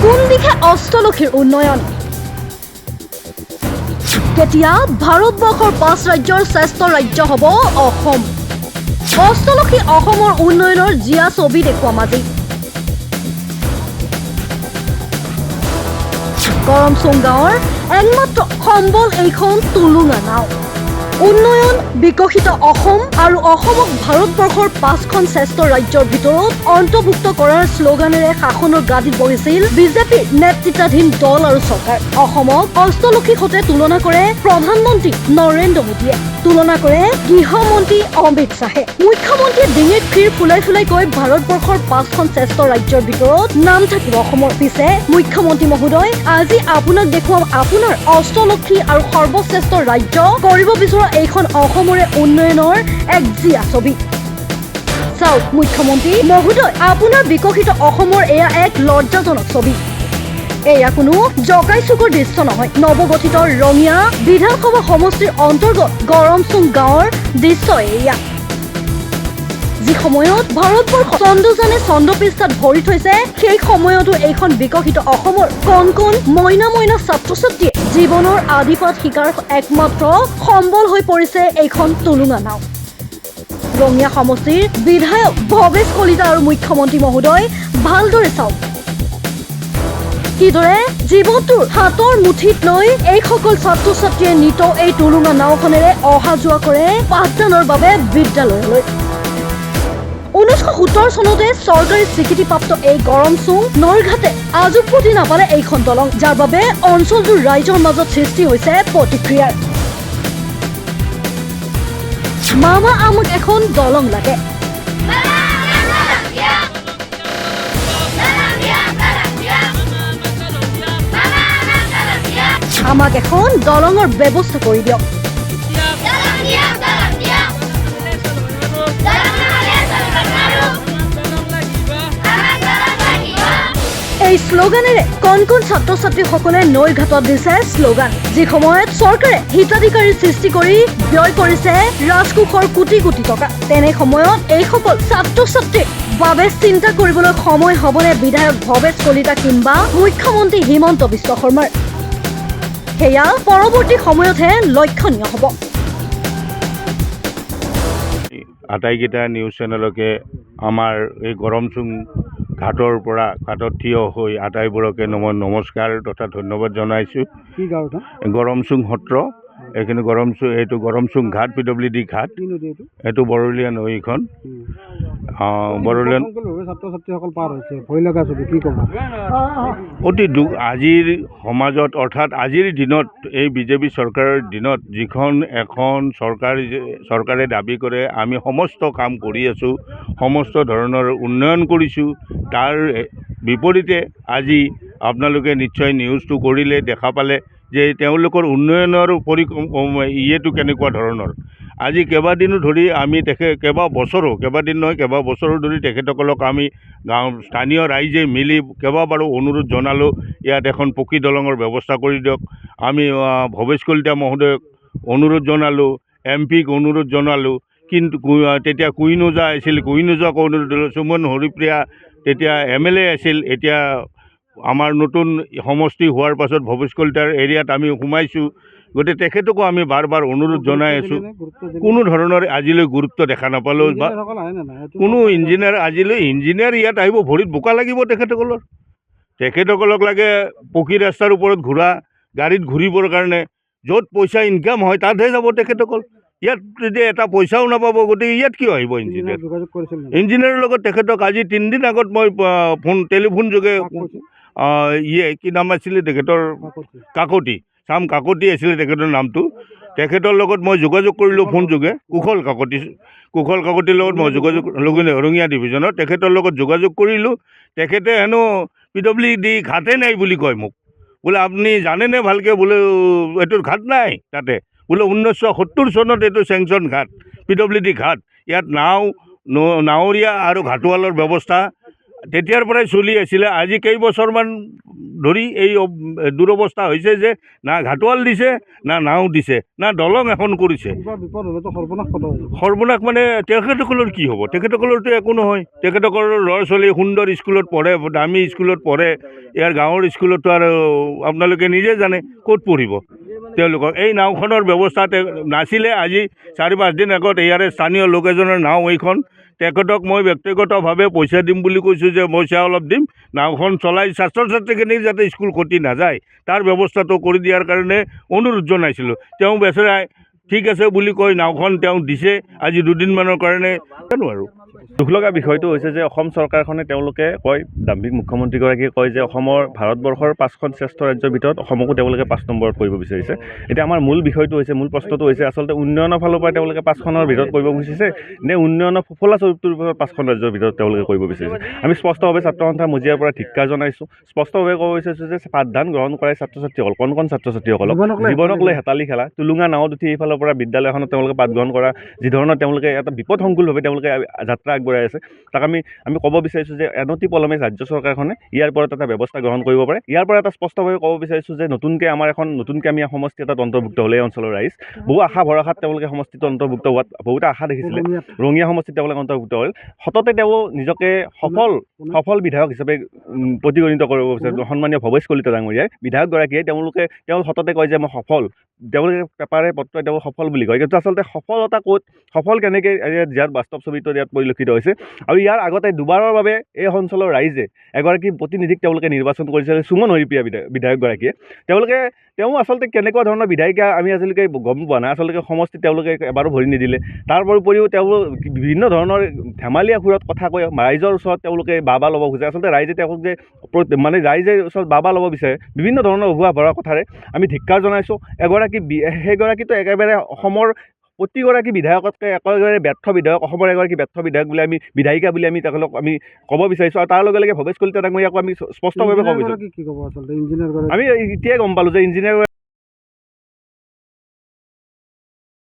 কোন দিশে অষ্টলক্ষীৰ উন্নয়ন কেতিয়া ভাৰতবৰ্ষৰ 5 ৰাজ্যৰ শ্ৰেষ্ঠ ৰাজ্য হ'ব অসম অষ্টলক্ষী অসমৰ উন্নয়নৰ জিয়া ছবি দেখুৱাম আজি গৰমচুং গাঁৱৰ একমাত্ৰ সম্বল এইখন টুলুঙা নাও উন্নয়ন বিকশিত অসম আৰু অসমক ভাৰতবৰ্ষৰ 5খন শ্ৰেষ্ঠ ৰাজ্যৰ ভিতৰত অন্তৰ্ভুক্ত কৰাৰ শ্লোগানেৰে শাসনৰ গাদীত বহিছিল বিজেপিৰ নেতৃত্বাধীন দল আৰু চৰকাৰ অসমক অষ্টলক্ষীৰ সৈতে তুলনা কৰে প্ৰধানমন্ত্ৰী নৰেন্দ্ৰ মোদীয়ে তুলনা কৰে গৃহমন্ত্ৰী অমিত শ্বাহে মুখ্যমন্ত্ৰীয়ে ডিঙিত ফিৰ ফুলাই ফুলাই কৈ ভাৰতবৰ্ষৰ 5খন শ্ৰেষ্ঠ ৰাজ্যৰ ভিতৰত নাম থাকিব অসমৰ পিছে মুখ্যমন্ত্ৰী মহোদয় আজি আপোনাক দেখুৱাম আপোনাৰ অষ্টলক্ষী আৰু সৰ্বশ্ৰেষ্ঠ ৰাজ্য কৰিব বিচৰা এইখন অসমৰে উন্নয়নৰ এক জিয়া ছবি চাওক মুখ্যমন্ত্ৰী মহোদয় আপোনাৰ বিকশিত অসমৰ এয়া এক লজ্জাজনক ছবি এয়া কোনো জকাই চুকৰ দৃশ্য নহয় নৱগঠিত ৰঙিয়া বিধানসভা সমষ্টিৰ অন্তৰ্গত গৰমচুং গাঁৱৰ দৃশ্য এয়া যি সময়ত ভাৰতবৰ্ষ চন্দ্ৰযানে চন্দ্ৰপৃষ্ঠাত ভৰি থৈছে সেই সময়তো এইখন বিকশিত অসমৰ কণ কণ মইনা মইনা ছাত্ৰ ছাত্ৰীয়ে জীৱনৰ আদিপাঠ শিকাৰ একমাত্ৰ সম্বল হৈ পৰিছে এইখন টুলুঙা নাও ৰঙিয়া সমষ্টিৰ বিধায়ক ভৱেশ কলিতা আৰু মুখ্যমন্ত্ৰী মহোদয় ভালদৰে চাওক কিদৰে জীৱনটোৰ হাতৰ মুঠিত লৈ এইসকল ছাত্ৰ ছাত্ৰীয়ে নিত এই টুলুঙা নাওখনেৰে অহা যোৱা কৰে পাঠদানৰ বাবে বিদ্যালয়লৈ 1970 চনতে চৰকাৰী স্বীকৃতিপ্ৰাপ্ত এই গৰমচুং নৰঘাটে আজো পুতি নাপালে এইখন দলং যাৰ বাবে অঞ্চলটোৰ ৰাইজৰ মাজত সৃষ্টি হৈছে প্ৰতিক্ৰিয়াৰ মামা আমাক এখন দলং লাগে আমাক এখন দলঙৰ ব্যৱস্থা কৰি দিয়ক এই শ্লোগানেৰে কণ কণ ছাত্ৰ ছাত্ৰীসকলে নৈৰ ঘাটত দিছে শ্লোগান যি সময়ত চৰকাৰে হিতাধিকাৰী সৃষ্টি কৰি ব্যয় কৰিছে ৰাজকোষৰ কোটি কোটি টকা তেনে সময়ত এইসকল ছাত্ৰ ছাত্ৰীৰ বাবে চিন্তা কৰিবলৈ সময় হ'বনে বিধায়ক ভৱেশ কলিতা কিংবা মুখ্যমন্ত্ৰী হিমন্ত বিশ্ব শৰ্মাৰ সেয়া পৰৱৰ্তী সময়তহে লক্ষণীয় হ'ব আটাইকেইটা নিউজ চেনেলকে আমাৰ এই গৰমচুং ঘাটৰ পৰা ঘাটত থিয় হৈ আটাইবোৰকে নমস্কাৰ তথা ধন্যবাদ জনাইছোঁ গৰমচুং সত্ৰ এইখিনি এইটো গৰমচুং ঘাট PWD ঘাট এইটো বৰলীয়া নৈখন বৰলীয়া অতি দুখ আজিৰ সমাজত অৰ্থাৎ আজিৰ দিনত এই বিজেপি চৰকাৰৰ দিনত যিখন এখন চৰকাৰে দাবী কৰে আমি সমস্ত কাম কৰি আছোঁ সমস্ত ধৰণৰ উন্নয়ন কৰিছোঁ তাৰ বিপৰীতে আজি আপোনালোকে নিশ্চয় নিউজটো কৰিলে দেখা পালে যে তেওঁলোকৰ উন্নয়নৰ ইয়েটো কেনেকুৱা ধৰণৰ আজি কেইবাদিনো ধৰি আমি কেইবাদিন নহয় কেইবাবছৰো ধৰি তেখেতসকলক আমি গাঁও স্থানীয় ৰাইজে মিলি কেইবাবাৰো অনুৰোধ জনালোঁ ইয়াত এখন পকী দলঙৰ ব্যৱস্থা কৰি দিয়ক আমি ভৱেশ কলিতা মহোদয়ক অনুৰোধ জনালোঁ MP-ক অনুৰোধ জনালোঁ কিন্তু তেতিয়া কুইনোজা আছিল কুইনোজাক অনুৰোধ জনালোঁ সুমন হৰিপ্ৰিয়া তেতিয়া MLA আছিল এতিয়া আমাৰ নতুন সমষ্টি হোৱাৰ পাছত ভৱেশ কলিতাৰ এৰিয়াত আমি সোমাইছোঁ গতিকে তেখেতকো আমি বাৰ বাৰ অনুৰোধ জনাই আছোঁ কোনো ধৰণৰ আজিলৈ গুৰুত্ব দেখা নাপালোঁ বা কোনো ইঞ্জিনিয়াৰ ইয়াত আহিব ভৰিত বোকা লাগিব তেখেতসকলক লাগে পকী ৰাস্তাৰ ওপৰত গাড়ীত ঘূৰিবৰ কাৰণে য'ত পইচা ইনকাম হয় তাতহে যাব তেখেতসকল ইয়াত যদি এটা পইচাও নাপাব গতিকে ইয়াত কিয় আহিব ইঞ্জিনিয়াৰৰ লগত তেখেতক আজি 3 দিন আগত মই টেলিফোন যোগে কি নাম আছিলে তেখেতৰ চাম কাকতি আছিলে তেখেতৰ নামটো তেখেতৰ লগত মই যোগাযোগ কৰিলোঁ ফোন যোগে কুশল কাকতিৰ লগত মই যোগাযোগ ৰঙিয়া ডিভিজনৰ তেখেতৰ লগত যোগাযোগ কৰিলোঁ তেখেতে হেনো PWD ঘাটে নাই বুলি কয় মোক বোলে আপুনি জানেনে ভালকৈ বোলে এইটোৰ ঘাট নাই তাতে বোলে 1970 চনত এইটো চেংচন ঘাট PWD ঘাট ইয়াত নাৱৰীয়া আৰু ঘাটোৱালৰ ব্যৱস্থা তেতিয়াৰ পৰাই চলি আছিলে। আজি কেইবছৰমান ধৰি এই দুৰৱস্থা হৈছে যে না ঘাটুৱাল দিছে, না নাও দিছে, না দলং এখন কৰিছে। সৰ্বনাশ মানে তেখেতসকলৰ কি হ'ব? তেখেতসকলৰতো একো নহয়। তেখেতসকলৰ ল'ৰা ছোৱালী সুন্দৰ স্কুলত পঢ়ে, দামী স্কুলত পঢ়ে। ইয়াৰ গাঁৱৰ স্কুলততো আৰু আপোনালোকে নিজে জানে ক'ত পঢ়িব তেওঁলোকক। এই নাওখনৰ ব্যৱস্থা নাছিলে। আজি 4-5 দিন আগত ইয়াৰে স্থানীয় লোক এজনৰ নাও এইখন, তেখেতক মই ব্যক্তিগতভাৱে পইচা দিম বুলি কৈছোঁ যে পইচা অলপ দিম, নাওখন চলাই ছাত্ৰ ছাত্ৰীখিনিৰ যাতে স্কুল ক্ষতি নাযায় তাৰ ব্যৱস্থাটো কৰি দিয়াৰ কাৰণে অনুৰোধ জনাইছিলোঁ। তেওঁ বেচেৰাই ঠিক আছে বুলি কৈ নাওখন তেওঁ দিছে আজি 2 দিনমানৰ কাৰণে। জানো আৰু দুখ লগা বিষয়টো হৈছে যে অসম চৰকাৰখনে তেওঁলোকে কয়, দাম্ভিক মুখ্যমন্ত্ৰীগৰাকীয়ে কয় যে অসমৰ ভাৰতবৰ্ষৰ 5খন শ্ৰেষ্ঠ ৰাজ্যৰ ভিতৰত অসমকো তেওঁলোকে 5 নম্বৰত কৰিব বিচাৰিছে। এতিয়া আমাৰ মূল বিষয়টো হৈছে, মূল প্ৰশ্নটো হৈছে আচলতে উন্নয়নৰ ফালৰ পৰা তেওঁলোকে 5খনৰ ভিতৰত কৰিব বিচাৰিছে নে উন্নয়নৰ ফোফলা স্বৰূপটোৰ ভিতৰত 5খন ৰাজ্যৰ ভিতৰত তেওঁলোকে কৰিব বিচাৰিছে। আমি স্পষ্টভাৱে ছাত্ৰ সন্থাৰ মজিয়াৰ পৰা ধিক্কাৰ জনাইছোঁ। স্পষ্টভাৱে ক'ব বিচাৰিছোঁ যে পাঠদান গ্ৰহণ কৰাই ছাত্ৰ ছাত্ৰীসকল, কণ ছাত্ৰ ছাত্ৰীসকলক জীৱনক লৈ হেতালি খেলা, টুলুঙা নাৱত উঠি এইফালৰ পৰা বিদ্যালয়খনত তেওঁলোকে পাঠ গ্ৰহণ কৰা, যি ধৰণৰ তেওঁলোকে এটা বিপদসংকুলভাৱে তেওঁলোকে যাত্ৰা আগবঢ়াই আছে, তাক আমি ক'ব বিচাৰিছোঁ যে অনতি পলমে ৰাজ্য চৰকাৰখনে ইয়াৰ ওপৰত এটা ব্যৱস্থা গ্ৰহণ কৰিব পাৰে। ইয়াৰ পৰা এটা স্পষ্টভাৱে ক'ব বিচাৰিছোঁ যে নতুনকৈ আমি সমষ্টি এটাত অন্তৰ্ভুক্ত হ'লে এই অঞ্চলৰ ৰাইজ বহু আশা ভৰসাত তেওঁলোকে সমষ্টিত অন্তৰ্ভুক্ত হোৱাত বহুতে আশা দেখিছিলে। ৰঙিয়া সমষ্টিত তেওঁলোকে অন্তৰ্ভুক্ত হ'ল। সততে তেওঁ নিজকে সফল বিধায়ক হিচাপে প্ৰতিগণিত কৰিব বিচাৰে। সন্মানীয় ভৱেশ কলিতা ডাঙৰীয়াই বিধায়কগৰাকীয়ে তেওঁ সততে কয় যে মই সফল, তেওঁলোকে পেপাৰে পত্ৰই তেওঁ সফল বুলি কয়। কিন্তু আচলতে সফলতা ক'ত, সফল কেনেকৈ ইয়াত বাস্তৱ ছবিটো ইয়াত পৰিলক্ষিত হৈছে। আৰু ইয়াৰ আগতে দুবাৰৰ বাবে এই অঞ্চলৰ ৰাইজে এগৰাকী প্ৰতিনিধিক তেওঁলোকে নিৰ্বাচন কৰিছিলে, সুমন হৰিপ্ৰিয়া বিধায়কগৰাকীয়ে। তেওঁ আচলতে কেনেকুৱা ধৰণৰ বিধায়িকা আমি আজিলৈকে গম পোৱা নাই। আচলতে সমষ্টিত তেওঁলোকে এবাৰো ভৰি নিদিলে। তাৰ উপৰিও তেওঁ বিভিন্ন ধৰণৰ ধেমালীয়া সুৰত কথা কৈ ৰাইজৰ ওচৰত তেওঁলোকে বাবা ল'ব খোজে। আচলতে ৰাইজে তেওঁক যে ৰাইজে ওচৰত বাবা ল'ব বিচাৰে বিভিন্ন ধৰণৰ উভোৱা ভৰা কথাৰে আমি ধিক্কাৰ জনাইছোঁ। সেইগৰাকীতো একেবাৰে অসমৰ প্ৰতিগৰাকী বিধায়কতকৈ একেবাৰে ব্যৰ্থ বিধায়ক, অসমৰ এগৰাকী ব্যৰ্থ বিধায়ক বুলি বিধায়িকা বুলি তেখেতক আমি ক'ব বিচাৰিছোঁ। আৰু তাৰ লগে লগে ভৱেশ কলিতা ডাঙৰীয়াকো আমি স্পষ্টভাৱে ক'ব বিচাৰিছোঁ। আমি এতিয়াই গম পালোঁ যে ইঞ্জিনিয়াৰ